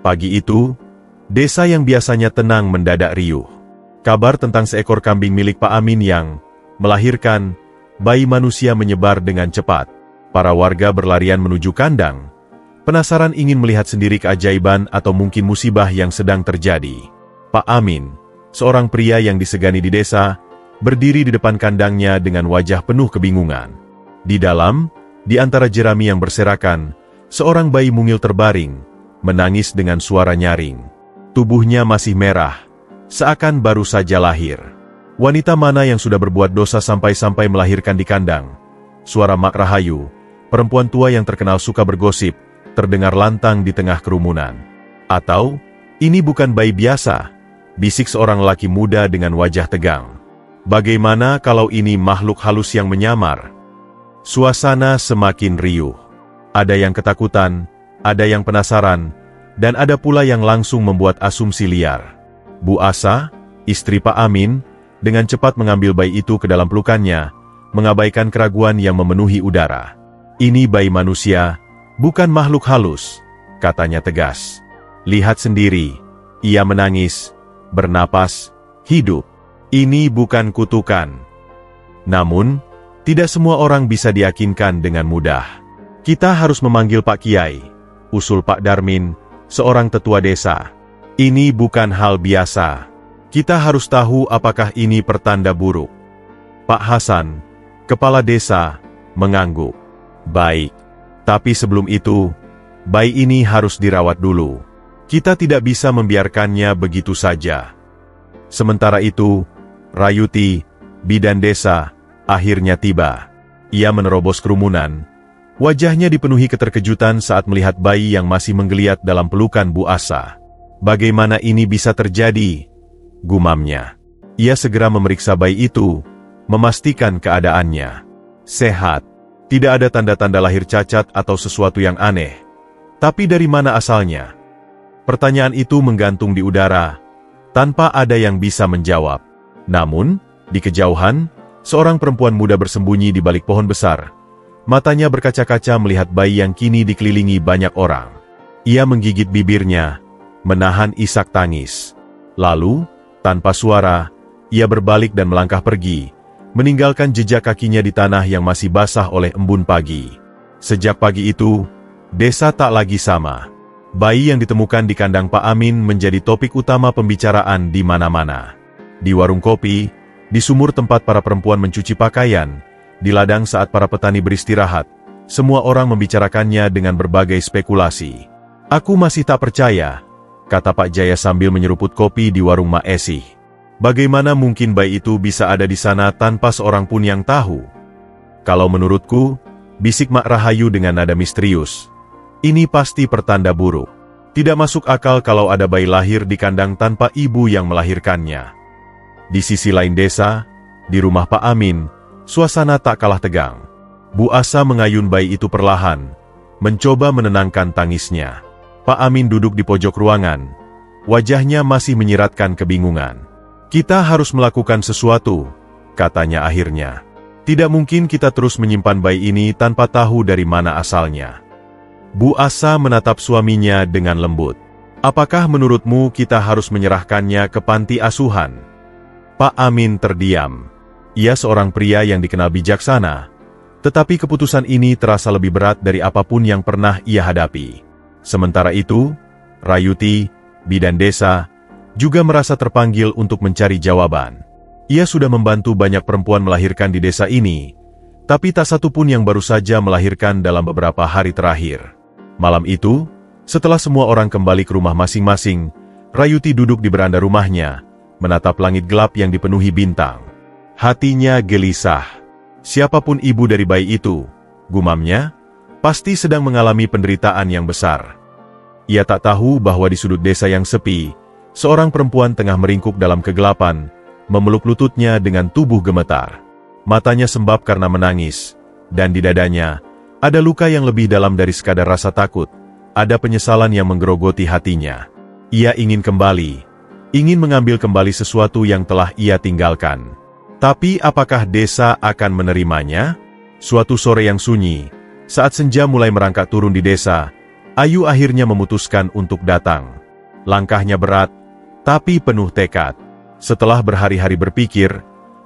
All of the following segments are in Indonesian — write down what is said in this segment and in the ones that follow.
Pagi itu, desa yang biasanya tenang mendadak riuh. Kabar tentang seekor kambing milik Pak Amin yang melahirkan bayi manusia menyebar dengan cepat. Para warga berlarian menuju kandang, penasaran ingin melihat sendiri keajaiban atau mungkin musibah yang sedang terjadi. Pak Amin, seorang pria yang disegani di desa, berdiri di depan kandangnya dengan wajah penuh kebingungan. Di dalam, di antara jerami yang berserakan, seorang bayi mungil terbaring, menangis dengan suara nyaring. Tubuhnya masih merah, seakan baru saja lahir. Wanita mana yang sudah berbuat dosa sampai-sampai melahirkan di kandang? Suara Mak Rahayu, perempuan tua yang terkenal suka bergosip, terdengar lantang di tengah kerumunan. Atau, ini bukan bayi biasa, bisik seorang lelaki muda dengan wajah tegang. Bagaimana kalau ini makhluk halus yang menyamar? Suasana semakin riuh. Ada yang ketakutan, ada yang penasaran, dan ada pula yang langsung membuat asumsi liar. Bu Asa, istri Pak Amin, dengan cepat mengambil bayi itu ke dalam pelukannya, mengabaikan keraguan yang memenuhi udara. Ini bayi manusia, bukan makhluk halus, katanya tegas. Lihat sendiri, ia menangis, bernapas, hidup. Ini bukan kutukan. Namun, tidak semua orang bisa diyakinkan dengan mudah. Kita harus memanggil Pak Kiai, usul Pak Darmin, seorang tetua desa. Ini bukan hal biasa. Kita harus tahu apakah ini pertanda buruk. Pak Hasan, kepala desa, mengangguk. Baik. Tapi sebelum itu, bayi ini harus dirawat dulu. Kita tidak bisa membiarkannya begitu saja. Sementara itu, Rayuti, bidan desa, akhirnya tiba. Ia menerobos kerumunan. Wajahnya dipenuhi keterkejutan saat melihat bayi yang masih menggeliat dalam pelukan Bu Asa. Bagaimana ini bisa terjadi? Gumamnya. Ia segera memeriksa bayi itu, memastikan keadaannya sehat. Tidak ada tanda-tanda lahir cacat atau sesuatu yang aneh. Tapi dari mana asalnya? Pertanyaan itu menggantung di udara, tanpa ada yang bisa menjawab. Namun, di kejauhan, seorang perempuan muda bersembunyi di balik pohon besar. Matanya berkaca-kaca melihat bayi yang kini dikelilingi banyak orang. Ia menggigit bibirnya, menahan isak tangis. Lalu, tanpa suara, ia berbalik dan melangkah pergi, meninggalkan jejak kakinya di tanah yang masih basah oleh embun pagi. Sejak pagi itu, desa tak lagi sama. Bayi yang ditemukan di kandang Pak Amin menjadi topik utama pembicaraan di mana-mana. Di warung kopi, di sumur tempat para perempuan mencuci pakaian, di ladang saat para petani beristirahat, semua orang membicarakannya dengan berbagai spekulasi. Aku masih tak percaya, kata Pak Jaya sambil menyeruput kopi di warung Mak Esih. Bagaimana mungkin bayi itu bisa ada di sana tanpa seorang pun yang tahu? Kalau menurutku, bisik Mak Rahayu dengan nada misterius, ini pasti pertanda buruk. Tidak masuk akal kalau ada bayi lahir di kandang tanpa ibu yang melahirkannya. Di sisi lain desa, di rumah Pak Amin, suasana tak kalah tegang. Bu Asa mengayun bayi itu perlahan, mencoba menenangkan tangisnya. Pak Amin duduk di pojok ruangan, wajahnya masih menyiratkan kebingungan. Kita harus melakukan sesuatu, katanya akhirnya. Tidak mungkin kita terus menyimpan bayi ini tanpa tahu dari mana asalnya. Bu Asa menatap suaminya dengan lembut. Apakah menurutmu kita harus menyerahkannya ke panti asuhan? Pak Amin terdiam. Ia seorang pria yang dikenal bijaksana, tetapi keputusan ini terasa lebih berat dari apapun yang pernah ia hadapi. Sementara itu, Rayuti, bidan desa, juga merasa terpanggil untuk mencari jawaban. Ia sudah membantu banyak perempuan melahirkan di desa ini, tapi tak satu pun yang baru saja melahirkan dalam beberapa hari terakhir. Malam itu, setelah semua orang kembali ke rumah masing-masing, Rayuti duduk di beranda rumahnya, menatap langit gelap yang dipenuhi bintang. Hatinya gelisah. Siapapun ibu dari bayi itu, gumamnya, pasti sedang mengalami penderitaan yang besar. Ia tak tahu bahwa di sudut desa yang sepi, seorang perempuan tengah meringkuk dalam kegelapan, memeluk lututnya dengan tubuh gemetar. Matanya sembab karena menangis, dan di dadanya, ada luka yang lebih dalam dari sekadar rasa takut, ada penyesalan yang menggerogoti hatinya. Ia ingin kembali, ingin mengambil kembali sesuatu yang telah ia tinggalkan. Tapi apakah desa akan menerimanya? Suatu sore yang sunyi, saat senja mulai merangkak turun di desa, Ayu akhirnya memutuskan untuk datang. Langkahnya berat, tapi penuh tekad. Setelah berhari-hari berpikir,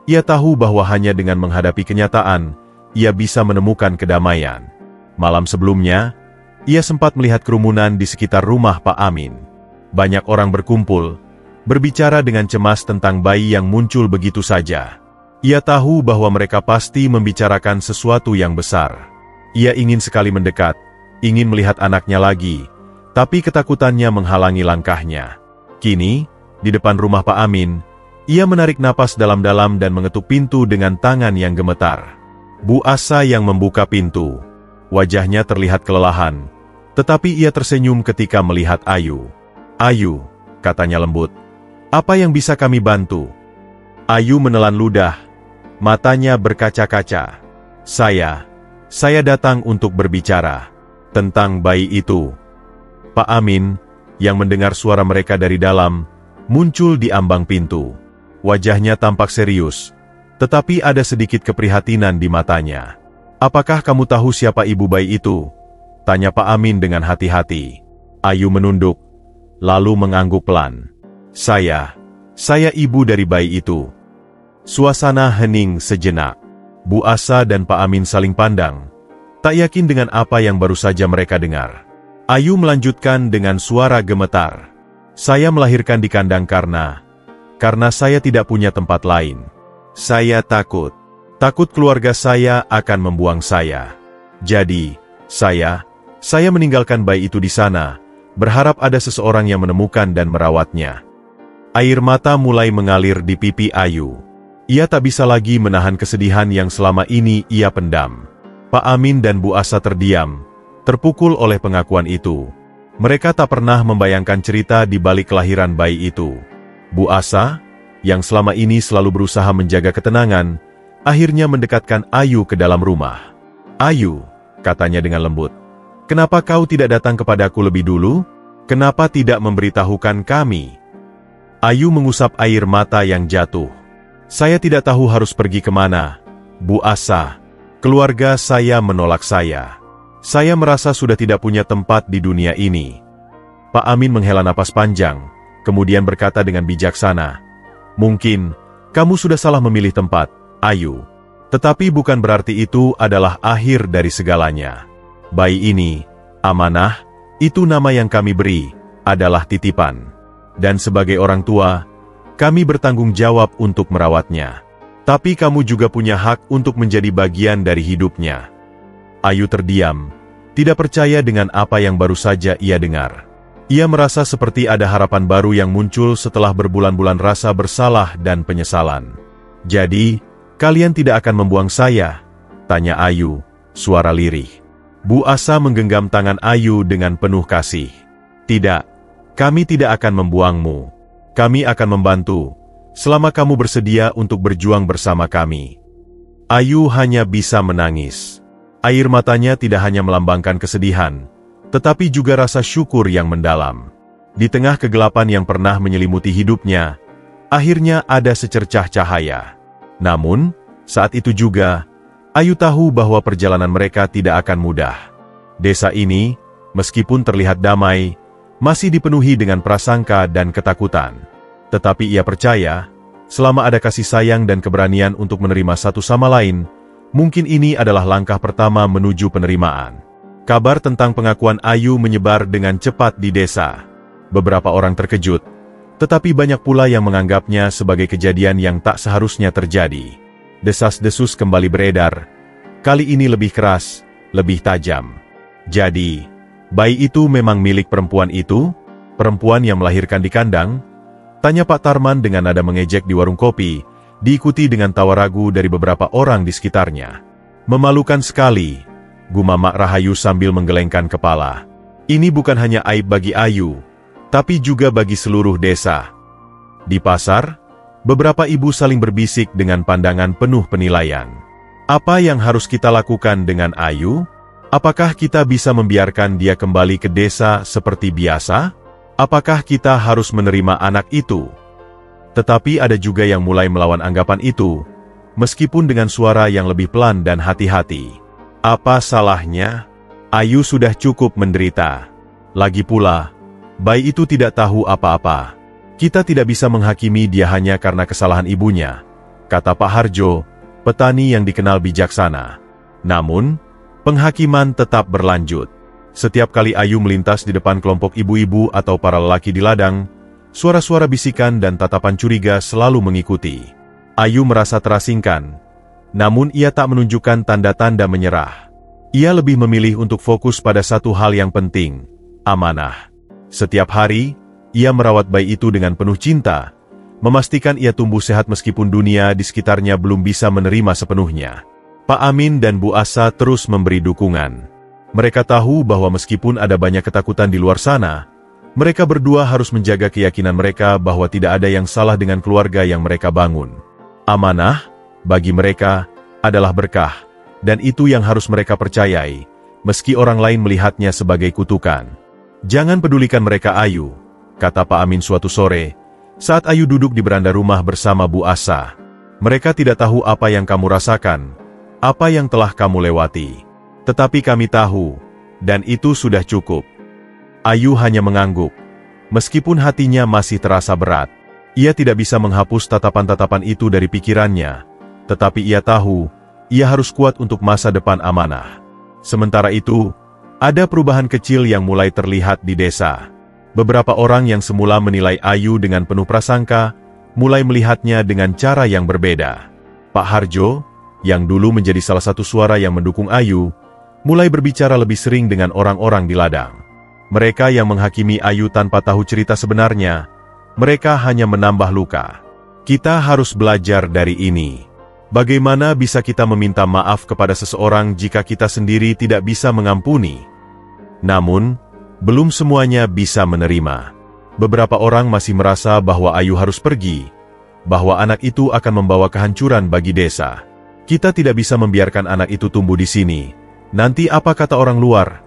ia tahu bahwa hanya dengan menghadapi kenyataan, ia bisa menemukan kedamaian. Malam sebelumnya, ia sempat melihat kerumunan di sekitar rumah Pak Amin. Banyak orang berkumpul, berbicara dengan cemas tentang bayi yang muncul begitu saja. Ia tahu bahwa mereka pasti membicarakan sesuatu yang besar. Ia ingin sekali mendekat, ingin melihat anaknya lagi, tapi ketakutannya menghalangi langkahnya. Kini, di depan rumah Pak Amin, ia menarik napas dalam-dalam dan mengetuk pintu dengan tangan yang gemetar. Bu Asa yang membuka pintu. Wajahnya terlihat kelelahan, tetapi ia tersenyum ketika melihat Ayu. "Ayu," katanya lembut, "apa yang bisa kami bantu?" Ayu menelan ludah, matanya berkaca-kaca. Saya datang untuk berbicara tentang bayi itu." Pak Amin, yang mendengar suara mereka dari dalam, muncul di ambang pintu. Wajahnya tampak serius, tetapi ada sedikit keprihatinan di matanya. "Apakah kamu tahu siapa ibu bayi itu?" tanya Pak Amin dengan hati-hati. Ayu menunduk, lalu mengangguk pelan. Saya ibu dari bayi itu." Suasana hening sejenak. Bu Asa dan Pak Amin saling pandang, tak yakin dengan apa yang baru saja mereka dengar. Ayu melanjutkan dengan suara gemetar. "Saya melahirkan di kandang karena saya tidak punya tempat lain. Saya takut keluarga saya akan membuang saya. Jadi, saya meninggalkan bayi itu di sana, berharap ada seseorang yang menemukan dan merawatnya." Air mata mulai mengalir di pipi Ayu. Ia tak bisa lagi menahan kesedihan yang selama ini ia pendam. Pak Amin dan Bu Asa terdiam, terpukul oleh pengakuan itu. Mereka tak pernah membayangkan cerita di balik kelahiran bayi itu. Bu Asa, yang selama ini selalu berusaha menjaga ketenangan, akhirnya mendekatkan Ayu ke dalam rumah. "Ayu," katanya dengan lembut, "kenapa kau tidak datang kepadaku lebih dulu? Kenapa tidak memberitahukan kami?" Ayu mengusap air mata yang jatuh. "Saya tidak tahu harus pergi kemana, Bu Asa. Keluarga saya menolak saya. Saya merasa sudah tidak punya tempat di dunia ini." Pak Amin menghela napas panjang, kemudian berkata dengan bijaksana, "Mungkin kamu sudah salah memilih tempat, Ayu. Tetapi bukan berarti itu adalah akhir dari segalanya. Bayi ini, amanah, itu nama yang kami beri, adalah titipan. Dan sebagai orang tua, kami bertanggung jawab untuk merawatnya. Tapi kamu juga punya hak untuk menjadi bagian dari hidupnya." Ayu terdiam, tidak percaya dengan apa yang baru saja ia dengar. Ia merasa seperti ada harapan baru yang muncul setelah berbulan-bulan rasa bersalah dan penyesalan. "Jadi, kalian tidak akan membuang saya?" tanya Ayu, suara lirih. Bu Asa menggenggam tangan Ayu dengan penuh kasih. "Tidak, kami tidak akan membuangmu. Kami akan membantu, selama kamu bersedia untuk berjuang bersama kami." Ayu hanya bisa menangis. Air matanya tidak hanya melambangkan kesedihan, tetapi juga rasa syukur yang mendalam. Di tengah kegelapan yang pernah menyelimuti hidupnya, akhirnya ada secercah cahaya. Namun, saat itu juga, Ayu tahu bahwa perjalanan mereka tidak akan mudah. Desa ini, meskipun terlihat damai, masih dipenuhi dengan prasangka dan ketakutan. Tetapi ia percaya, selama ada kasih sayang dan keberanian untuk menerima satu sama lain, mungkin ini adalah langkah pertama menuju penerimaan. Kabar tentang pengakuan Ayu menyebar dengan cepat di desa. Beberapa orang terkejut, tetapi banyak pula yang menganggapnya sebagai kejadian yang tak seharusnya terjadi. Desas-desus kembali beredar, kali ini lebih keras, lebih tajam. "Jadi, bayi itu memang milik perempuan itu? Perempuan yang melahirkan di kandang?" tanya Pak Tarman dengan nada mengejek di warung kopi, diikuti dengan tawa ragu dari beberapa orang di sekitarnya. "Memalukan sekali," gumam Mak Rahayu sambil menggelengkan kepala. "Ini bukan hanya aib bagi Ayu, tapi juga bagi seluruh desa." Di pasar, beberapa ibu saling berbisik dengan pandangan penuh penilaian. "Apa yang harus kita lakukan dengan Ayu? Apakah kita bisa membiarkan dia kembali ke desa seperti biasa? Apakah kita harus menerima anak itu?" Tetapi ada juga yang mulai melawan anggapan itu, meskipun dengan suara yang lebih pelan dan hati-hati. "Apa salahnya? Ayu sudah cukup menderita. Lagi pula, bayi itu tidak tahu apa-apa. Kita tidak bisa menghakimi dia hanya karena kesalahan ibunya, kata Pak Harjo, petani yang dikenal bijaksana. Namun, penghakiman tetap berlanjut. Setiap kali Ayu melintas di depan kelompok ibu-ibu atau para lelaki di ladang, suara-suara bisikan dan tatapan curiga selalu mengikuti. Ayu merasa terasingkan, namun ia tak menunjukkan tanda-tanda menyerah. Ia lebih memilih untuk fokus pada satu hal yang penting, amanah. Setiap hari, ia merawat bayi itu dengan penuh cinta, memastikan ia tumbuh sehat meskipun dunia di sekitarnya belum bisa menerima sepenuhnya. Pak Amin dan Bu Asa terus memberi dukungan. Mereka tahu bahwa meskipun ada banyak ketakutan di luar sana, mereka berdua harus menjaga keyakinan mereka bahwa tidak ada yang salah dengan keluarga yang mereka bangun. Amanah, bagi mereka, adalah berkah, dan itu yang harus mereka percayai, meski orang lain melihatnya sebagai kutukan. Jangan pedulikan mereka Ayu, kata Pak Amin suatu sore, saat Ayu duduk di beranda rumah bersama Bu Asa. Mereka tidak tahu apa yang kamu rasakan, apa yang telah kamu lewati. Tetapi kami tahu, dan itu sudah cukup. Ayu hanya mengangguk. Meskipun hatinya masih terasa berat, ia tidak bisa menghapus tatapan-tatapan itu dari pikirannya. Tetapi ia tahu, ia harus kuat untuk masa depan amanah. Sementara itu, ada perubahan kecil yang mulai terlihat di desa. Beberapa orang yang semula menilai Ayu dengan penuh prasangka, mulai melihatnya dengan cara yang berbeda. Pak Harjo, yang dulu menjadi salah satu suara yang mendukung Ayu, mulai berbicara lebih sering dengan orang-orang di ladang. Mereka yang menghakimi Ayu tanpa tahu cerita sebenarnya, mereka hanya menambah luka. Kita harus belajar dari ini. Bagaimana bisa kita meminta maaf kepada seseorang jika kita sendiri tidak bisa mengampuni? Namun, belum semuanya bisa menerima. Beberapa orang masih merasa bahwa Ayu harus pergi, bahwa anak itu akan membawa kehancuran bagi desa. Kita tidak bisa membiarkan anak itu tumbuh di sini. Nanti apa kata orang luar?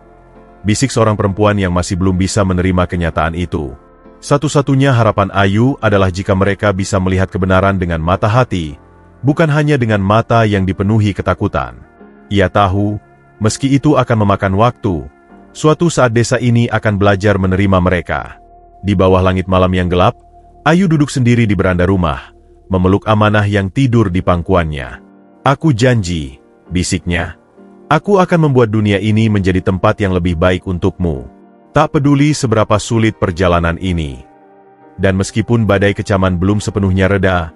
Bisik seorang perempuan yang masih belum bisa menerima kenyataan itu. Satu-satunya harapan Ayu adalah jika mereka bisa melihat kebenaran dengan mata hati, bukan hanya dengan mata yang dipenuhi ketakutan. Ia tahu, meski itu akan memakan waktu, suatu saat desa ini akan belajar menerima mereka. Di bawah langit malam yang gelap, Ayu duduk sendiri di beranda rumah, memeluk Amanah yang tidur di pangkuannya. Aku janji, bisiknya. Aku akan membuat dunia ini menjadi tempat yang lebih baik untukmu. Tak peduli seberapa sulit perjalanan ini. Dan meskipun badai kecaman belum sepenuhnya reda,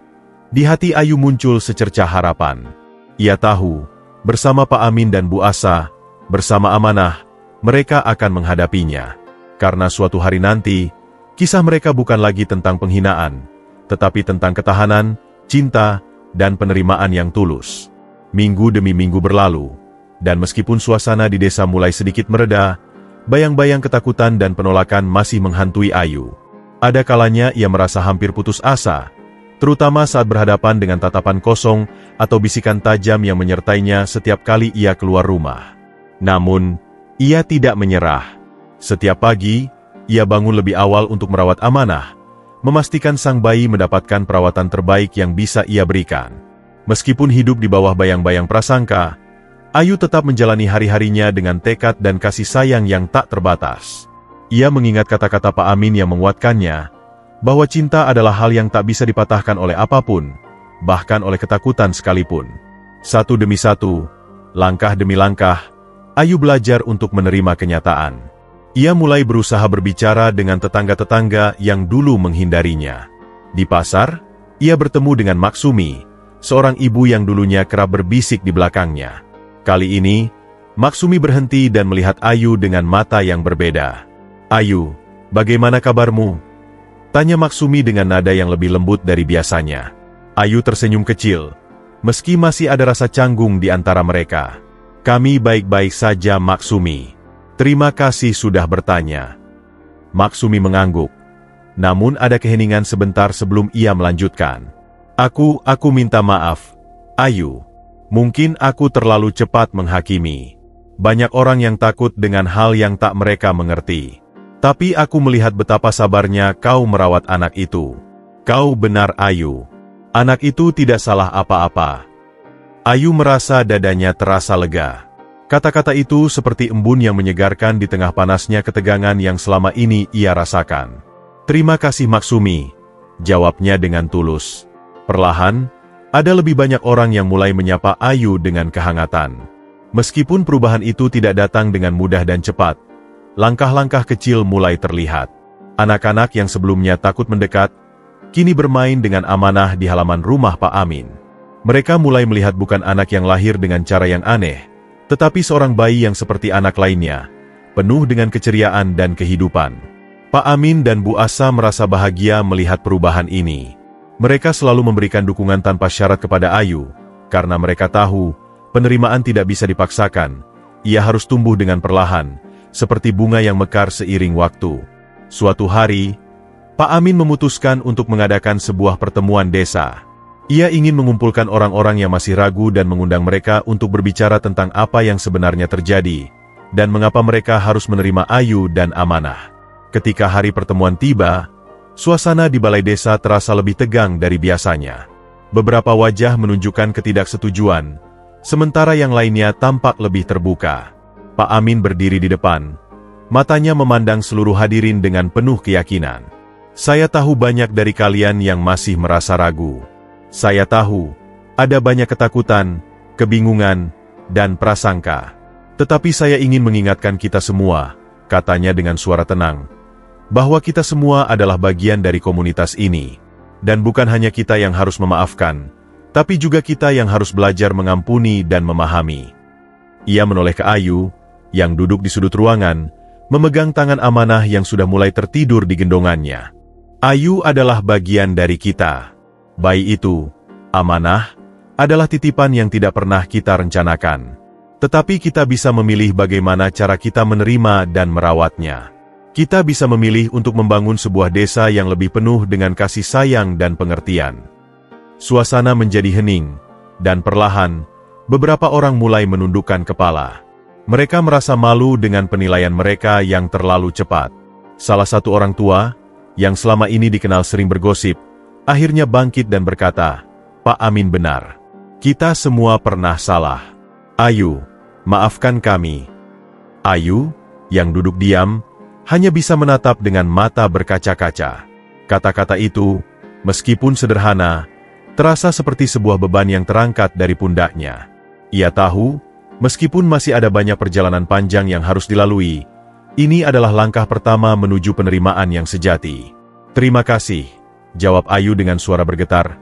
di hati Ayu muncul secercah harapan. Ia tahu, bersama Pak Amin dan Bu Asa, bersama Amanah, mereka akan menghadapinya. Karena suatu hari nanti, kisah mereka bukan lagi tentang penghinaan, tetapi tentang ketahanan, cinta, dan penerimaan yang tulus. Minggu demi minggu berlalu, dan meskipun suasana di desa mulai sedikit mereda, bayang-bayang ketakutan dan penolakan masih menghantui Ayu. Ada kalanya ia merasa hampir putus asa, terutama saat berhadapan dengan tatapan kosong atau bisikan tajam yang menyertainya setiap kali ia keluar rumah. Namun, ia tidak menyerah. Setiap pagi, ia bangun lebih awal untuk merawat Amanah, memastikan sang bayi mendapatkan perawatan terbaik yang bisa ia berikan. Meskipun hidup di bawah bayang-bayang prasangka, Ayu tetap menjalani hari-harinya dengan tekad dan kasih sayang yang tak terbatas. Ia mengingat kata-kata Pak Amin yang menguatkannya, bahwa cinta adalah hal yang tak bisa dipatahkan oleh apapun, bahkan oleh ketakutan sekalipun. Satu demi satu, langkah demi langkah, Ayu belajar untuk menerima kenyataan. Ia mulai berusaha berbicara dengan tetangga-tetangga yang dulu menghindarinya. Di pasar, ia bertemu dengan Maksumi, seorang ibu yang dulunya kerap berbisik di belakangnya. Kali ini, Maksumi berhenti dan melihat Ayu dengan mata yang berbeda. "Ayu, bagaimana kabarmu?" tanya Maksumi dengan nada yang lebih lembut dari biasanya. Ayu tersenyum kecil, meski masih ada rasa canggung di antara mereka. "Kami baik-baik saja, Maksumi. Terima kasih sudah bertanya." Maksumi mengangguk, namun ada keheningan sebentar sebelum ia melanjutkan. Aku minta maaf, Ayu. Mungkin aku terlalu cepat menghakimi. Banyak orang yang takut dengan hal yang tak mereka mengerti. Tapi aku melihat betapa sabarnya kau merawat anak itu. Kau benar, Ayu. Anak itu tidak salah apa-apa. Ayu merasa dadanya terasa lega. Kata-kata itu seperti embun yang menyegarkan di tengah panasnya ketegangan yang selama ini ia rasakan. "Terima kasih Maksumi," jawabnya dengan tulus. Perlahan, ada lebih banyak orang yang mulai menyapa Ayu dengan kehangatan. Meskipun perubahan itu tidak datang dengan mudah dan cepat, langkah-langkah kecil mulai terlihat. Anak-anak yang sebelumnya takut mendekat, kini bermain dengan amanah di halaman rumah Pak Amin. Mereka mulai melihat bukan anak yang lahir dengan cara yang aneh, tetapi seorang bayi yang seperti anak lainnya, penuh dengan keceriaan dan kehidupan. Pak Amin dan Bu Asa merasa bahagia melihat perubahan ini. Mereka selalu memberikan dukungan tanpa syarat kepada Ayu, karena mereka tahu, penerimaan tidak bisa dipaksakan. Ia harus tumbuh dengan perlahan, seperti bunga yang mekar seiring waktu. Suatu hari, Pak Amin memutuskan untuk mengadakan sebuah pertemuan desa. Ia ingin mengumpulkan orang-orang yang masih ragu dan mengundang mereka untuk berbicara tentang apa yang sebenarnya terjadi, dan mengapa mereka harus menerima Ayu dan amanah. Ketika hari pertemuan tiba, suasana di balai desa terasa lebih tegang dari biasanya. Beberapa wajah menunjukkan ketidaksetujuan, sementara yang lainnya tampak lebih terbuka. Pak Amin berdiri di depan, matanya memandang seluruh hadirin dengan penuh keyakinan. "Saya tahu banyak dari kalian yang masih merasa ragu. Saya tahu, ada banyak ketakutan, kebingungan, dan prasangka. Tetapi saya ingin mengingatkan kita semua," katanya dengan suara tenang, "bahwa kita semua adalah bagian dari komunitas ini. Dan bukan hanya kita yang harus memaafkan, tapi juga kita yang harus belajar mengampuni dan memahami." Ia menoleh ke Ayu, yang duduk di sudut ruangan, memegang tangan amanah yang sudah mulai tertidur di gendongannya. "Ayu adalah bagian dari kita. Bayi itu, amanah, adalah titipan yang tidak pernah kita rencanakan. Tetapi kita bisa memilih bagaimana cara kita menerima dan merawatnya. Kita bisa memilih untuk membangun sebuah desa yang lebih penuh dengan kasih sayang dan pengertian." Suasana menjadi hening, dan perlahan, beberapa orang mulai menundukkan kepala. Mereka merasa malu dengan penilaian mereka yang terlalu cepat. Salah satu orang tua, yang selama ini dikenal sering bergosip, akhirnya bangkit dan berkata, "Pak Amin benar. Kita semua pernah salah. Ayu, maafkan kami." Ayu, yang duduk diam, hanya bisa menatap dengan mata berkaca-kaca. Kata-kata itu, meskipun sederhana, terasa seperti sebuah beban yang terangkat dari pundaknya. Ia tahu, meskipun masih ada banyak perjalanan panjang yang harus dilalui, ini adalah langkah pertama menuju penerimaan yang sejati. "Terima kasih," jawab Ayu dengan suara bergetar.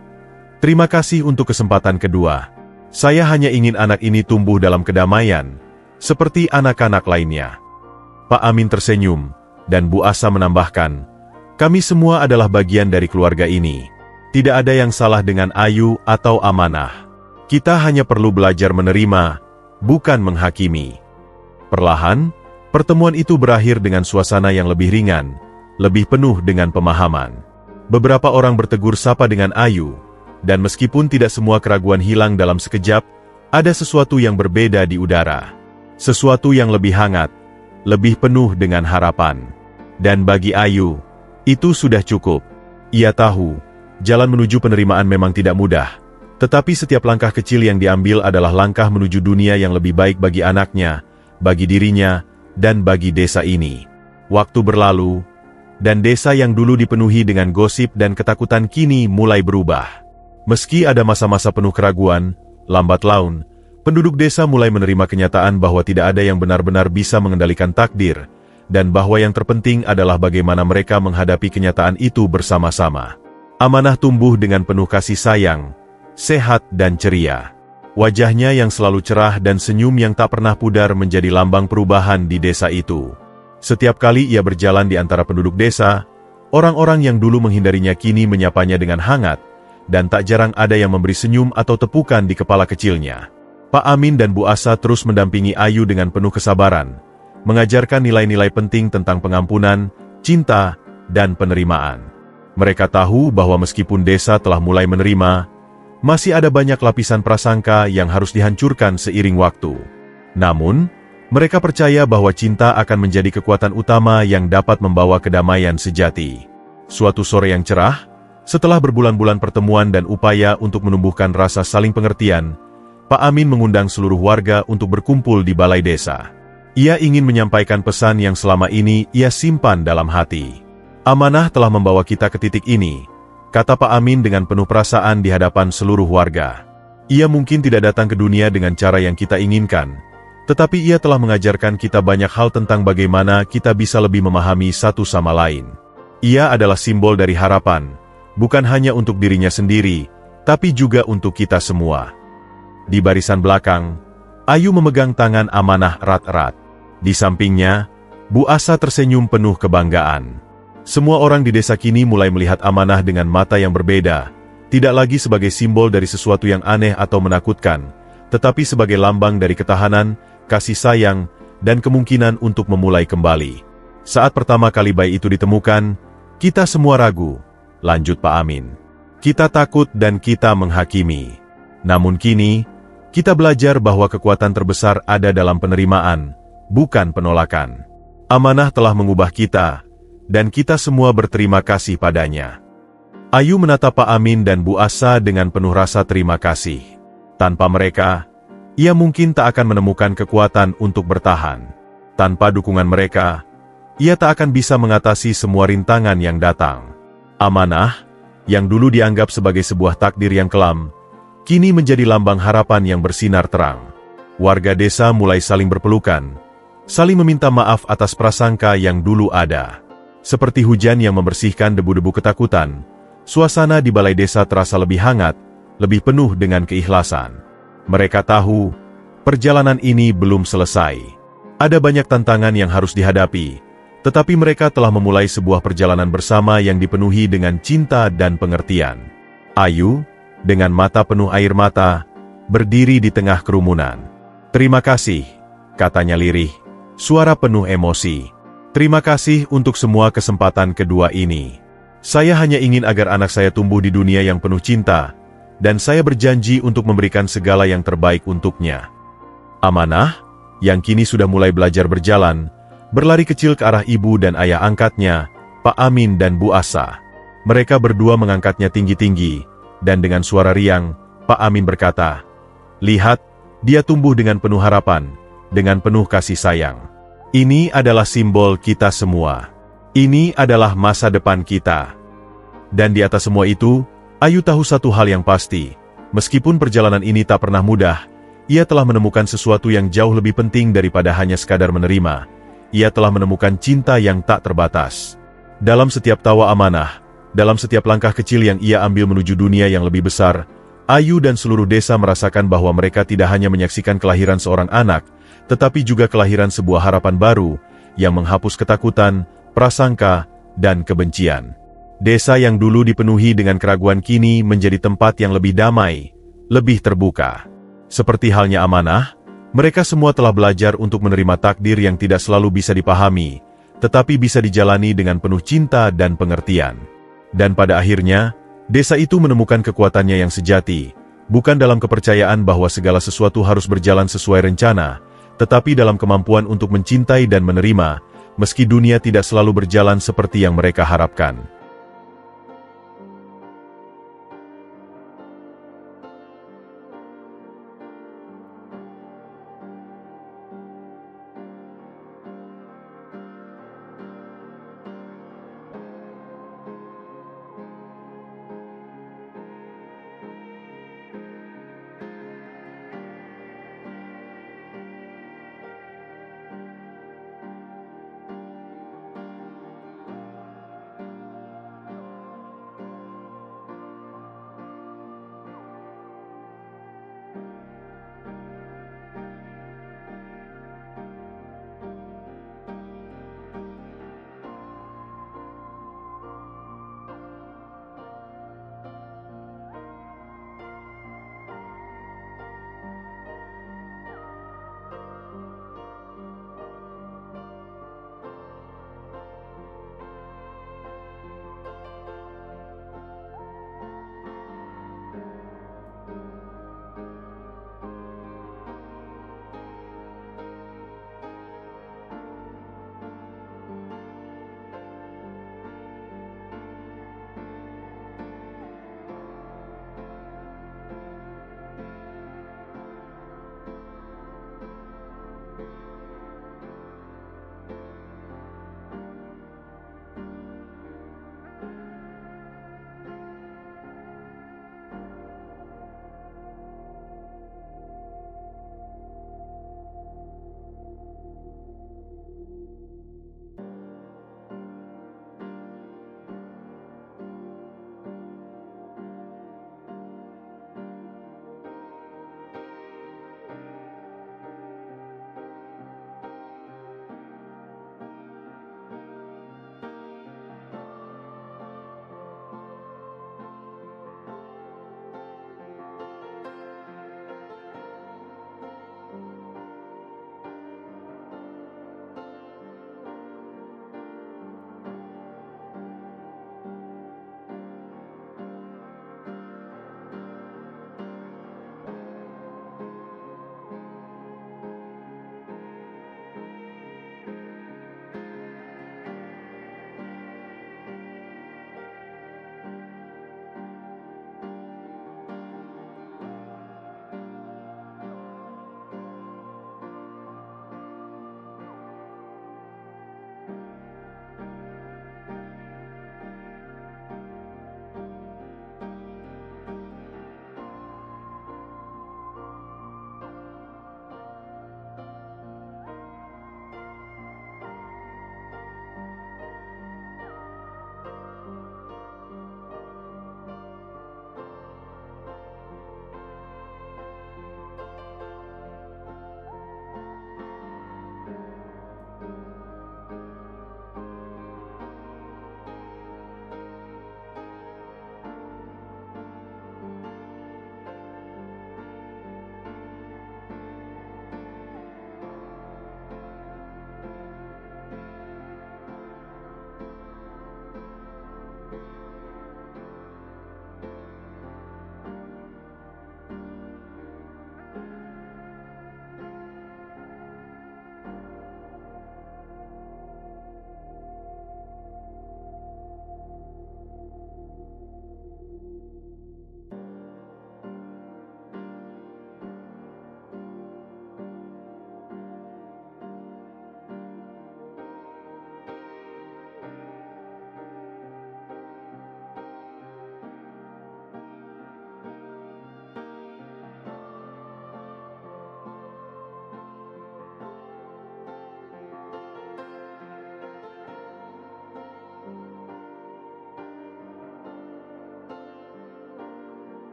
"Terima kasih untuk kesempatan kedua. Saya hanya ingin anak ini tumbuh dalam kedamaian, seperti anak-anak lainnya." Pak Amin tersenyum, dan Bu Asa menambahkan, "Kami semua adalah bagian dari keluarga ini. Tidak ada yang salah dengan Ayu atau amanah. Kita hanya perlu belajar menerima, bukan menghakimi." Perlahan, pertemuan itu berakhir dengan suasana yang lebih ringan, lebih penuh dengan pemahaman. Beberapa orang bertegur sapa dengan Ayu, dan meskipun tidak semua keraguan hilang dalam sekejap, ada sesuatu yang berbeda di udara. Sesuatu yang lebih hangat, lebih penuh dengan harapan. Dan bagi Ayu, itu sudah cukup. Ia tahu, jalan menuju penerimaan memang tidak mudah, tetapi setiap langkah kecil yang diambil adalah langkah menuju dunia yang lebih baik bagi anaknya, bagi dirinya, dan bagi desa ini. Waktu berlalu, dan desa yang dulu dipenuhi dengan gosip dan ketakutan kini mulai berubah. Meski ada masa-masa penuh keraguan, lambat laun, penduduk desa mulai menerima kenyataan bahwa tidak ada yang benar-benar bisa mengendalikan takdir, dan bahwa yang terpenting adalah bagaimana mereka menghadapi kenyataan itu bersama-sama. Amanah tumbuh dengan penuh kasih sayang, sehat dan ceria. Wajahnya yang selalu cerah dan senyum yang tak pernah pudar menjadi lambang perubahan di desa itu. Setiap kali ia berjalan di antara penduduk desa, orang-orang yang dulu menghindarinya kini menyapanya dengan hangat, dan tak jarang ada yang memberi senyum atau tepukan di kepala kecilnya. Pak Amin dan Bu Asa terus mendampingi Ayu dengan penuh kesabaran, mengajarkan nilai-nilai penting tentang pengampunan, cinta, dan penerimaan. Mereka tahu bahwa meskipun desa telah mulai menerima, masih ada banyak lapisan prasangka yang harus dihancurkan seiring waktu. Namun, mereka percaya bahwa cinta akan menjadi kekuatan utama yang dapat membawa kedamaian sejati. Suatu sore yang cerah, setelah berbulan-bulan pertemuan dan upaya untuk menumbuhkan rasa saling pengertian, Pak Amin mengundang seluruh warga untuk berkumpul di balai desa. Ia ingin menyampaikan pesan yang selama ini ia simpan dalam hati. Amanah telah membawa kita ke titik ini, kata Pak Amin dengan penuh perasaan di hadapan seluruh warga. Ia mungkin tidak datang ke dunia dengan cara yang kita inginkan, tetapi ia telah mengajarkan kita banyak hal tentang bagaimana kita bisa lebih memahami satu sama lain. Ia adalah simbol dari harapan, bukan hanya untuk dirinya sendiri, tapi juga untuk kita semua. Di barisan belakang, Ayu memegang tangan Amanah erat-erat. Di sampingnya, Bu Asa tersenyum penuh kebanggaan. Semua orang di desa kini mulai melihat Amanah dengan mata yang berbeda, tidak lagi sebagai simbol dari sesuatu yang aneh atau menakutkan, tetapi sebagai lambang dari ketahanan, kasih sayang, dan kemungkinan untuk memulai kembali. Saat pertama kali bayi itu ditemukan, kita semua ragu, lanjut Pak Amin. Kita takut dan kita menghakimi. Namun kini, kita belajar bahwa kekuatan terbesar ada dalam penerimaan, bukan penolakan. Amanah telah mengubah kita, dan kita semua berterima kasih padanya. Ayu menatap Pak Amin dan Bu Asa dengan penuh rasa terima kasih. Tanpa mereka, ia mungkin tak akan menemukan kekuatan untuk bertahan. Tanpa dukungan mereka, ia tak akan bisa mengatasi semua rintangan yang datang. Amanah, yang dulu dianggap sebagai sebuah takdir yang kelam, kini menjadi lambang harapan yang bersinar terang. Warga desa mulai saling berpelukan, saling meminta maaf atas prasangka yang dulu ada. Seperti hujan yang membersihkan debu-debu ketakutan, suasana di balai desa terasa lebih hangat, lebih penuh dengan keikhlasan. Mereka tahu, perjalanan ini belum selesai. Ada banyak tantangan yang harus dihadapi, tetapi mereka telah memulai sebuah perjalanan bersama yang dipenuhi dengan cinta dan pengertian. Ayu, dengan mata penuh air mata, berdiri di tengah kerumunan. "Terima kasih," katanya lirih, suara penuh emosi. "Terima kasih untuk semua kesempatan kedua ini. Saya hanya ingin agar anak saya tumbuh di dunia yang penuh cinta, dan saya berjanji untuk memberikan segala yang terbaik untuknya." Amanah, yang kini sudah mulai belajar berjalan, berlari kecil ke arah ibu dan ayah angkatnya, Pak Amin dan Bu Asa. Mereka berdua mengangkatnya tinggi-tinggi, dan dengan suara riang, Pak Amin berkata, "Lihat, dia tumbuh dengan penuh harapan, dengan penuh kasih sayang. Ini adalah simbol kita semua. Ini adalah masa depan kita." Dan di atas semua itu, Ayu tahu satu hal yang pasti, meskipun perjalanan ini tak pernah mudah, ia telah menemukan sesuatu yang jauh lebih penting daripada hanya sekadar menerima. Ia telah menemukan cinta yang tak terbatas. Dalam setiap tawa Amanah, dalam setiap langkah kecil yang ia ambil menuju dunia yang lebih besar, Ayu dan seluruh desa merasakan bahwa mereka tidak hanya menyaksikan kelahiran seorang anak, tetapi juga kelahiran sebuah harapan baru, yang menghapus ketakutan, prasangka, dan kebencian. Desa yang dulu dipenuhi dengan keraguan kini menjadi tempat yang lebih damai, lebih terbuka. Seperti halnya Amanah, mereka semua telah belajar untuk menerima takdir yang tidak selalu bisa dipahami, tetapi bisa dijalani dengan penuh cinta dan pengertian. Dan pada akhirnya, desa itu menemukan kekuatannya yang sejati, bukan dalam kepercayaan bahwa segala sesuatu harus berjalan sesuai rencana, tetapi dalam kemampuan untuk mencintai dan menerima, meski dunia tidak selalu berjalan seperti yang mereka harapkan.